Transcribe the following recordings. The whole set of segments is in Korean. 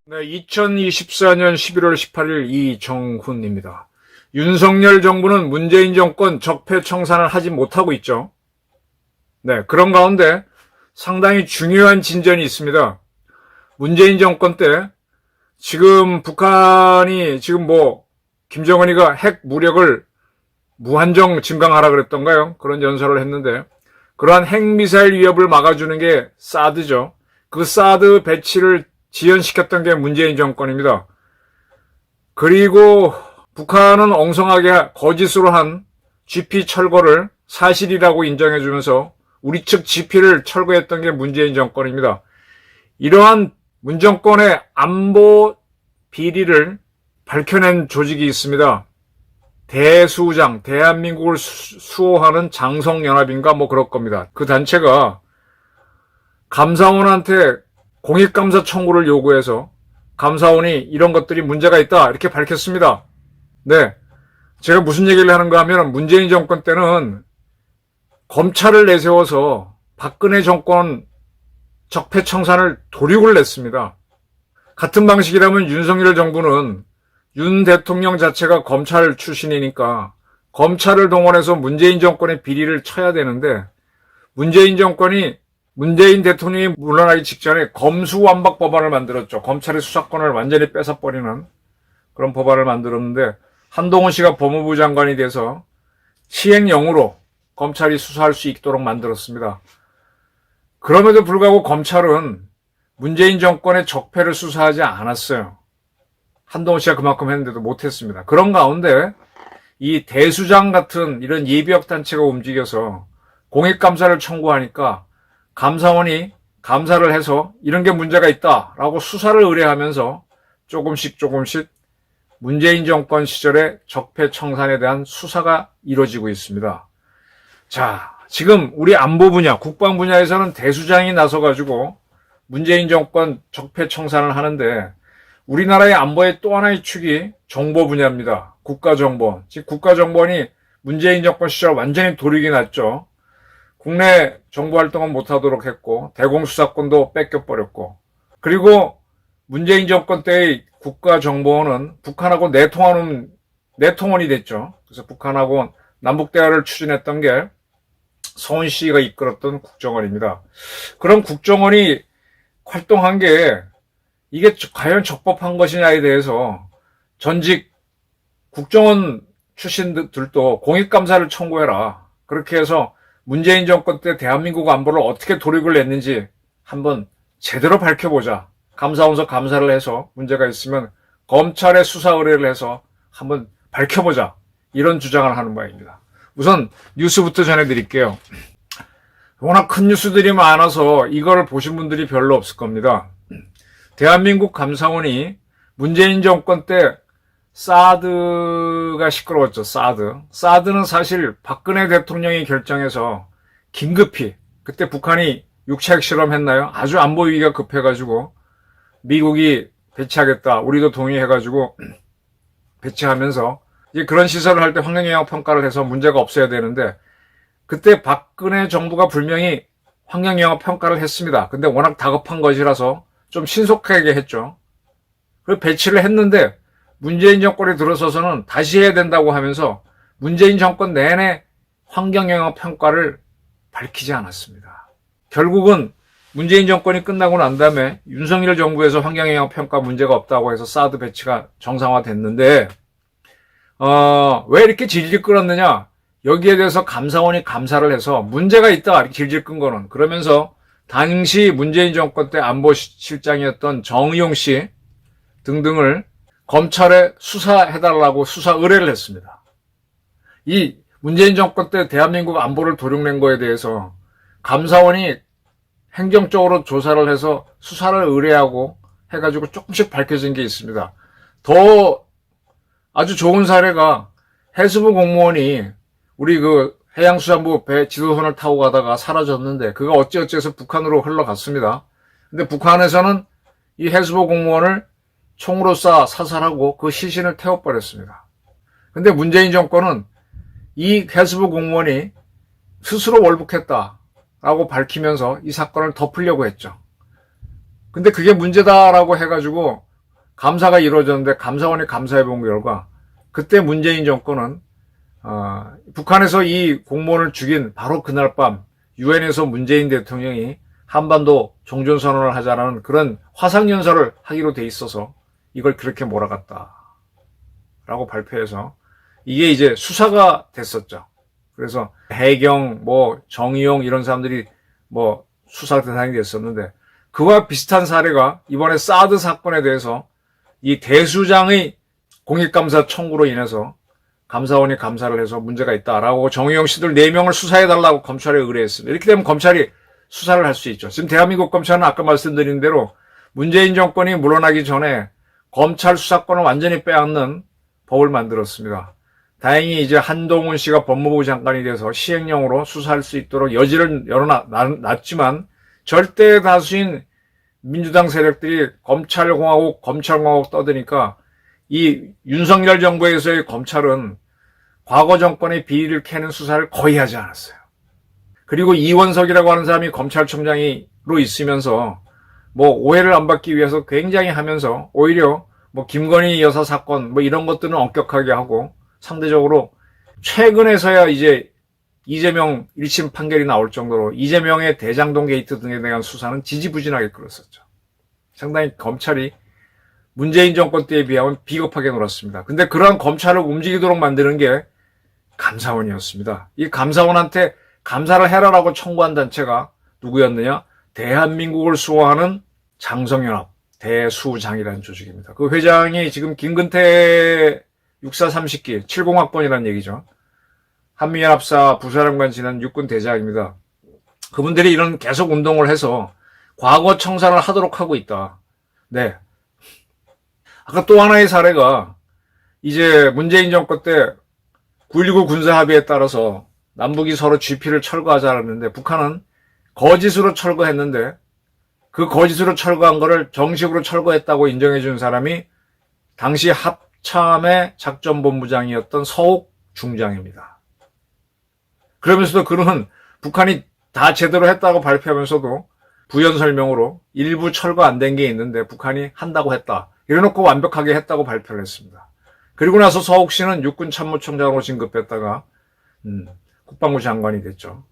네, 2024년 11월 18일 이정훈입니다. 윤석열 정부는 문재인 정권 적폐청산을 하지 못하고 있죠. 네, 그런 가운데 상당히 중요한 진전이 있습니다. 문재인 정권 때 지금 북한이 김정은이가 핵 무력을 무한정 증강하라 그랬던가요? 그런 연설을 했는데 그러한 핵미사일 위협을 막아주는 게 사드죠. 그 사드 배치를 지연시켰던 게 문재인 정권입니다. 그리고 북한은 엉성하게 거짓으로 한 GP 철거를 사실이라고 인정해주면서 우리 측 GP를 철거했던 게 문재인 정권입니다. 이러한 문 정권의 안보 비리를 밝혀낸 조직이 있습니다. 대수장, 대한민국을 수호하는 장성연합인가 그럴 겁니다. 그 단체가 감사원한테 공익감사 청구를 요구해서 감사원이 이런 것들이 문제가 있다 이렇게 밝혔습니다. 네, 제가 무슨 얘기를 하는가 하면 문재인 정권 때는 검찰을 내세워서 박근혜 정권 적폐청산을 도륙을 냈습니다. 같은 방식이라면 윤석열 정부는 윤 대통령 자체가 검찰 출신이니까 검찰을 동원해서 문재인 정권의 비리를 쳐야 되는데 문재인 대통령이 물러나기 직전에 검수완박 법안을 만들었죠. 검찰의 수사권을 완전히 뺏어버리는 그런 법안을 만들었는데 한동훈 씨가 법무부 장관이 돼서 시행령으로 검찰이 수사할 수 있도록 만들었습니다. 그럼에도 불구하고 검찰은 문재인 정권의 적폐를 수사하지 않았어요. 한동훈 씨가 그만큼 했는데도 못했습니다. 그런 가운데 이 대수장 같은 이런 예비역 단체가 움직여서 공익감사를 청구하니까 감사원이 감사를 해서 이런 게 문제가 있다라고 수사를 의뢰하면서 조금씩 문재인 정권 시절의 적폐청산에 대한 수사가 이루어지고 있습니다. 자, 지금 우리 안보 분야, 국방 분야에서는 대수장이 나서가지고 문재인 정권 적폐청산을 하는데 우리나라의 안보의 또 하나의 축이 정보 분야입니다. 국가정보. 즉 국가정보원이 문재인 정권 시절 완전히 도륙이 났죠. 국내 정보 활동은 못하도록 했고 대공수사권도 뺏겨버렸고 그리고 문재인 정권 때의 국가정보원은 북한하고 내통원이 됐죠. 그래서 북한하고 남북대화를 추진했던 게 서훈 씨가 이끌었던 국정원입니다. 그런 국정원이 활동한 게 이게 과연 적법한 것이냐에 대해서 전직 국정원 출신들도 공익감사를 청구해라. 그렇게 해서 문재인 정권 때 대한민국 안보를 어떻게 도륙을 냈는지 한번 제대로 밝혀보자. 감사원서 감사를 해서 문제가 있으면 검찰에 수사 의뢰를 해서 한번 밝혀보자. 이런 주장을 하는 바입니다. 우선 뉴스부터 전해드릴게요. 워낙 큰 뉴스들이 많아서 이걸 보신 분들이 별로 없을 겁니다. 대한민국 감사원이 문재인 정권 때 사드가 시끄러웠죠. 사드는 사실 박근혜 대통령이 결정해서 긴급히 그때 북한이 육체 핵실험 했나요? 아주 안보 위기가 급해가지고 미국이 배치하겠다. 우리도 동의해가지고 배치하면서 이제 그런 시설을 할 때 환경영향 평가를 해서 문제가 없어야 되는데 그때 박근혜 정부가 분명히 환경영향 평가를 했습니다. 근데 워낙 다급한 것이라서 좀 신속하게 했죠. 그리고 배치를 했는데 문재인 정권이 들어서서는 다시 해야 된다고 하면서 문재인 정권 내내 환경영향 평가를 밝히지 않았습니다. 결국은 문재인 정권이 끝나고 난 다음에 윤석열 정부에서 환경영향 평가 문제가 없다고 해서 사드 배치가 정상화됐는데 왜 이렇게 질질 끌었느냐? 여기에 대해서 감사원이 감사를 해서 문제가 있다. 이렇게 질질 끈 거는. 그러면서 당시 문재인 정권 때 안보실장이었던 정의용 씨 등등을 검찰에 수사해달라고 수사 의뢰를 했습니다. 이 문재인 정권 때 대한민국 안보를 도륙낸 거에 대해서 감사원이 행정적으로 조사를 해서 수사를 의뢰하고 해가지고 조금씩 밝혀진 게 있습니다. 더 아주 좋은 사례가 해수부 공무원이 우리 해양수산부 배 지도선을 타고 가다가 사라졌는데 그가 어찌어찌해서 북한으로 흘러갔습니다. 근데 북한에서는 이 해수부 공무원을 총으로 쏴 사살하고 그 시신을 태워버렸습니다. 근데 문재인 정권은 이 해수부 공무원이 스스로 월북했다라고 밝히면서 이 사건을 덮으려고 했죠. 근데 그게 문제다라고 해가지고 감사가 이루어졌는데 감사원이 감사해 본 결과 그때 문재인 정권은 북한에서 이 공무원을 죽인 바로 그날 밤 유엔에서 문재인 대통령이 한반도 종전선언을 하자는 그런 화상연설을 하기로 돼 있어서 이걸 그렇게 몰아갔다라고 발표해서 이게 이제 수사가 됐었죠. 그래서 해경, 정의용 이런 사람들이 수사 대상이 됐었는데 그와 비슷한 사례가 이번에 사드 사건에 대해서 이 대수장의 공익감사 청구로 인해서 감사원이 감사를 해서 문제가 있다라고 정의용 씨들 4명을 수사해달라고 검찰에 의뢰했습니다. 이렇게 되면 검찰이 수사를 할 수 있죠. 지금 대한민국 검찰은 아까 말씀드린 대로 문재인 정권이 물러나기 전에 검찰 수사권을 완전히 빼앗는 법을 만들었습니다. 다행히 이제 한동훈 씨가 법무부 장관이 돼서 시행령으로 수사할 수 있도록 여지를 열어놨지만 절대 다수인 민주당 세력들이 검찰공화국 떠드니까 이 윤석열 정부에서의 검찰은 과거 정권의 비리를 캐는 수사를 거의 하지 않았어요. 그리고 이원석이라고 하는 사람이 검찰총장으로 있으면서 오해를 안 받기 위해서 굉장히 하면서 오히려 김건희 여사 사건 이런 것들은 엄격하게 하고 상대적으로 최근에서야 이제 이재명 1심 판결이 나올 정도로 이재명의 대장동 게이트 등에 대한 수사는 지지부진하게 끌었었죠. 상당히 검찰이 문재인 정권 때에 비하면 비겁하게 놀았습니다. 근데 그러한 검찰을 움직이도록 만드는 게 감사원이었습니다. 이 감사원한테 감사를 해라라고 청구한 단체가 누구였느냐? 대한민국을 수호하는 장성연합 대수장이라는 조직입니다. 그 회장이 지금 김근태 육사 30기 70학번이라는 얘기죠. 한미연합사 부사령관 지난 육군 대장입니다. 그분들이 이런 계속 운동을 해서 과거 청산을 하도록 하고 있다. 네. 아까 또 하나의 사례가 이제 문재인 정권 때 9.19 군사합의에 따라서 남북이 서로 GP를 철거하자고 했는데 북한은 거짓으로 철거했는데 그 거짓으로 철거한 거를 정식으로 철거했다고 인정해 준 사람이 당시 합참의 작전본부장이었던 서욱 중장입니다. 그러면서도 그는 북한이 다 제대로 했다고 발표하면서도 부연 설명으로 일부 철거 안 된 게 있는데 북한이 한다고 했다. 이래놓고 완벽하게 했다고 발표를 했습니다. 그리고 나서 서욱 씨는 육군 참모총장으로 진급했다가 국방부 장관이 됐죠.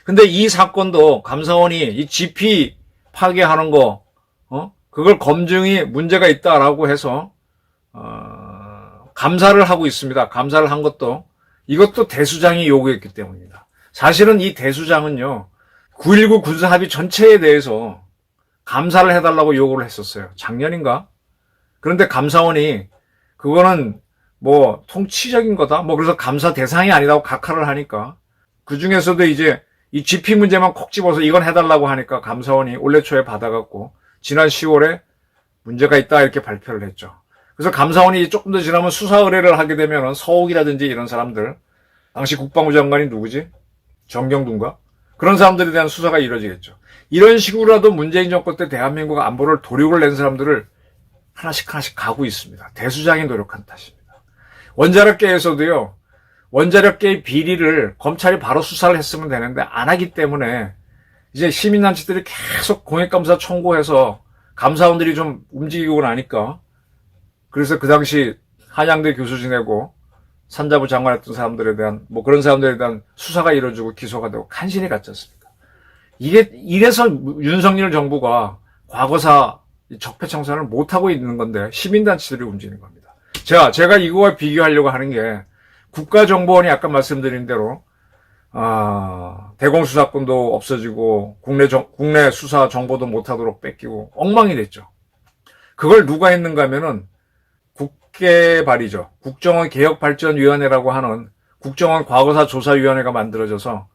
근데 이 사건도 감사원이 이 GP 파괴하는 거, 그걸 검증이 문제가 있다라고 해서 감사를 하고 있습니다. 감사를 한 것도 이것도 대수장이 요구했기 때문입니다. 사실은 이 대수장은요 9.19 군사합의 전체에 대해서 감사를 해달라고 요구를 했었어요. 작년인가? 그런데 감사원이 그거는 통치적인 거다. 그래서 감사 대상이 아니라고 각하를 하니까 그 중에서도 이제 이 GP 문제만 콕 집어서 이건 해달라고 하니까 감사원이 올해 초에 받아갖고 지난 10월에 문제가 있다 이렇게 발표를 했죠. 그래서 감사원이 조금 더 지나면 수사 의뢰를 하게 되면은 서욱이라든지 이런 사람들, 당시 국방부 장관이 누구지? 정경두인가? 그런 사람들에 대한 수사가 이루어지겠죠. 이런 식으로라도 문재인 정권 때 대한민국 안보를 도륙을 낸 사람들을 하나씩 가고 있습니다. 대수장이 노력한 탓입니다. 원자력계에서도요, 원자력계의 비리를 검찰이 바로 수사를 했으면 되는데 안 하기 때문에 이제 시민단체들이 계속 공익감사 청구해서 감사원들이 좀 움직이고 나니까 그래서 그 당시 한양대 교수 지내고 산자부 장관했던 사람들에 대한 그런 사람들에 대한 수사가 이루어지고 기소가 되고 간신히 갔지 않습니까? 이래서 윤석열 정부가 과거사 적폐청산을 못하고 있는 건데 시민단체들이 움직이는 겁니다. 제가 이거와 비교하려고 하는 게 국가정보원이 아까 말씀드린 대로 대공수사권도 없어지고 국내 수사 정보도 못하도록 뺏기고 엉망이 됐죠. 그걸 누가 했는가 하면은 국개발이죠. 국정원 개혁발전위원회라고 하는 국정원 과거사 조사위원회가 만들어져서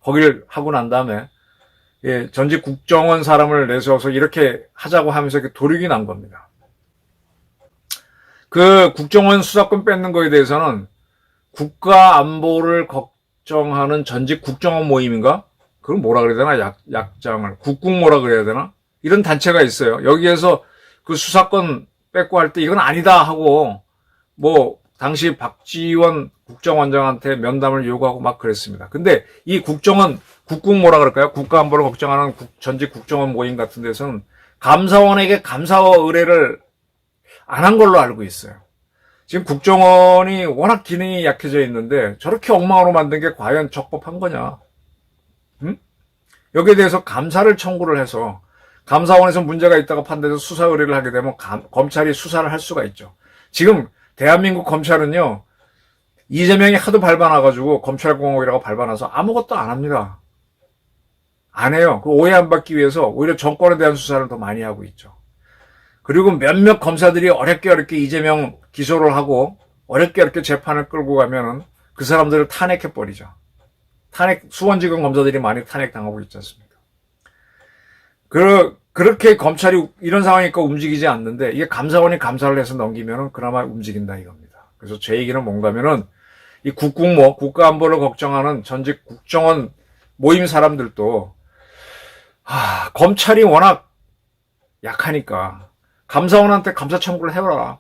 거기를 하고 난 다음에 전직 국정원 사람을 내세워서 이렇게 하자고 하면서 이렇게 도륙이 난 겁니다. 그 국정원 수사권 뺏는 거에 대해서는 국가 안보를 걱정하는 전직 국정원 모임인가? 그걸 뭐라 그래야 되나? 약장을. 국국 뭐라 그래야 되나? 이런 단체가 있어요. 여기에서 그 수사권 뺏고 할 때 이건 아니다 하고 당시 박지원 국정원장한테 면담을 요구하고 막 그랬습니다. 근데 이 국정원, 국국모라 그럴까요? 국가안보를 걱정하는 전직 국정원 모임 같은 데서는 감사원에게 감사 의뢰를 안 한 걸로 알고 있어요. 지금 국정원이 워낙 기능이 약해져 있는데 저렇게 엉망으로 만든 게 과연 적법한 거냐? 응? 여기에 대해서 감사를 청구를 해서 감사원에서 문제가 있다고 판단해서 수사 의뢰를 하게 되면 검찰이 수사를 할 수가 있죠. 지금 대한민국 검찰은요, 이재명이 하도 밟아놔가지고 검찰공화국이라고 밟아놔서 아무것도 안 합니다. 안 해요. 그 오해 안 받기 위해서 오히려 정권에 대한 수사를 더 많이 하고 있죠. 그리고 몇몇 검사들이 어렵게 이재명 기소를 하고 어렵게 재판을 끌고 가면은 그 사람들을 탄핵해버리죠. 수원지검 검사들이 많이 탄핵당하고 있지 않습니까? 그렇게 검찰이 이런 상황이니까 움직이지 않는데 이게 감사원이 감사를 해서 넘기면은 그나마 움직인다 이겁니다. 그래서 제 얘기는 뭔가면은 이 국국모, 국가안보를 걱정하는 전직 국정원 모임 사람들도 검찰이 워낙 약하니까 감사원한테 감사 청구를 해봐라.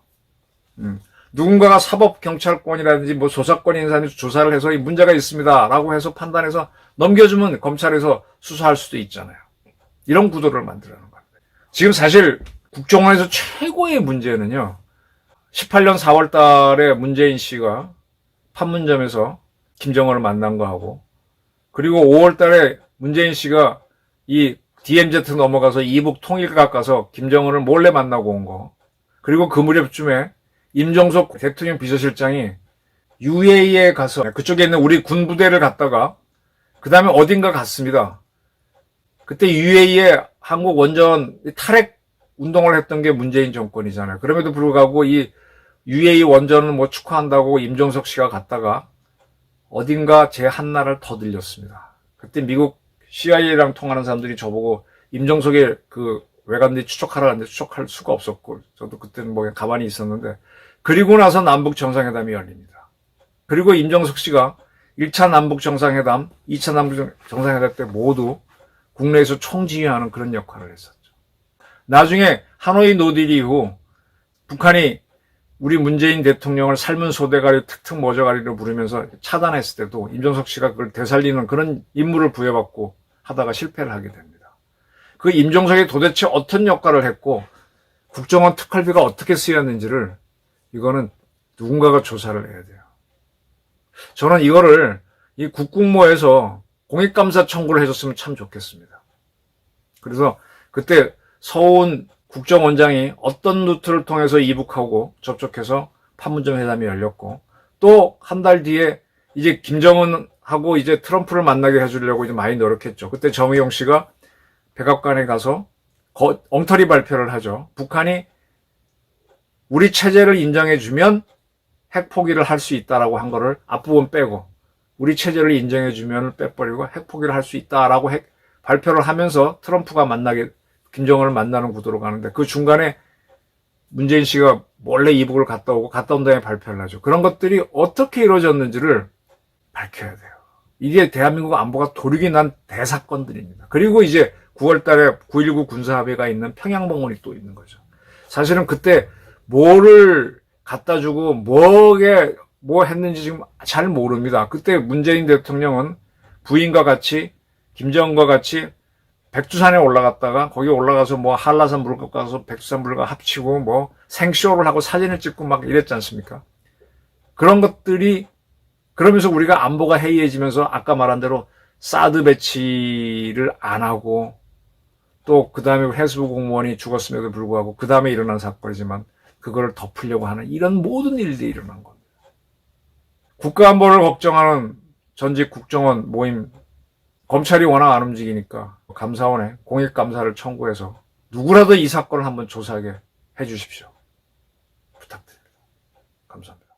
누군가가 사법경찰권이라든지 뭐 조사권인 사람이 조사를 해서 이 문제가 있습니다라고 해서 판단해서 넘겨주면 검찰에서 수사할 수도 있잖아요. 이런 구도를 만들어내는 겁니다. 지금 사실 국정원에서 최고의 문제는요. 18년 4월 달에 문재인 씨가 판문점에서 김정은을 만난 거하고 그리고 5월 달에 문재인 씨가 이 DMZ 넘어가서 이북 통일각 가서 김정은을 몰래 만나고 온 거. 그리고 그 무렵쯤에 임종석 대통령 비서실장이 UAE에 가서 그쪽에 있는 우리 군부대를 갔다가 그 다음에 어딘가 갔습니다. 그때 UAE에 한국 원전 탈핵 운동을 했던 게 문재인 정권이잖아요. 그럼에도 불구하고 이 UAE 원전을 뭐 축하한다고 임종석 씨가 갔다가 어딘가 제 한나를 더 들렸습니다. 그때 미국 CIA랑 통하는 사람들이 저보고 임종석의 그 외관들이 추적하라 하는데 추적할 수가 없었고 저도 그때는 뭐 가만히 있었는데 그리고 나서 남북 정상회담이 열립니다. 그리고 임종석 씨가 1차 남북 정상회담, 2차 남북 정상회담 때 모두 국내에서 총지휘하는 그런 역할을 했었죠. 나중에 하노이 노딜 이후 북한이 우리 문재인 대통령을 삶은 소대가리 특특 모저가리로 부르면서 차단했을 때도 임종석 씨가 그걸 되살리는 그런 임무를 부여받고 하다가 실패를 하게 됩니다. 그 임종석이 도대체 어떤 역할을 했고 국정원 특활비가 어떻게 쓰였는지를 이거는 누군가가 조사를 해야 돼요. 저는 이거를 이 국국모에서 공익감사 청구를 해줬으면 참 좋겠습니다. 그래서 그때 서훈 국정원장이 어떤 루트를 통해서 이북하고 접촉해서 판문점 회담이 열렸고 또 한 달 뒤에 이제 김정은하고 이제 트럼프를 만나게 해주려고 이제 많이 노력했죠. 그때 정의용 씨가 백악관에 가서 엉터리 발표를 하죠. 북한이 우리 체제를 인정해주면 핵 포기를 할 수 있다라고 한 거를 앞부분 빼고 우리 체제를 인정해주면 빼버리고 핵 포기를 할 수 있다라고 발표를 하면서 트럼프가 김정은을 만나는 구도로 가는데 그 중간에 문재인 씨가 몰래 이북을 갔다 오고 갔다 온 다음에 발표를 하죠. 그런 것들이 어떻게 이루어졌는지를 밝혀야 돼요. 이게 대한민국 안보가 도륙이 난 대사건들입니다. 그리고 이제 9월 달에 9.19 군사합의가 있는 평양봉원이 또 있는 거죠. 사실은 그때 뭐를 갖다 주고 뭐 했는지 지금 잘 모릅니다. 그때 문재인 대통령은 부인과 같이 김정은과 같이 백두산에 올라갔다가 거기 올라가서 뭐 한라산 물고 가서 백두산 물과 합치고 뭐 생쇼를 하고 사진을 찍고 막 이랬지 않습니까? 그런 것들이 그러면서 우리가 안보가 해이해지면서 아까 말한 대로 사드 배치를 안 하고 또 그 다음에 해수부 공무원이 죽었음에도 불구하고 그 다음에 일어난 사건이지만 그거를 덮으려고 하는 이런 모든 일들이 일어난 겁니다. 국가안보를 걱정하는 전직 국정원 모임 검찰이 워낙 안 움직이니까 감사원에 공익감사를 청구해서 누구라도 이 사건을 한번 조사하게 해주십시오. 부탁드립니다. 감사합니다.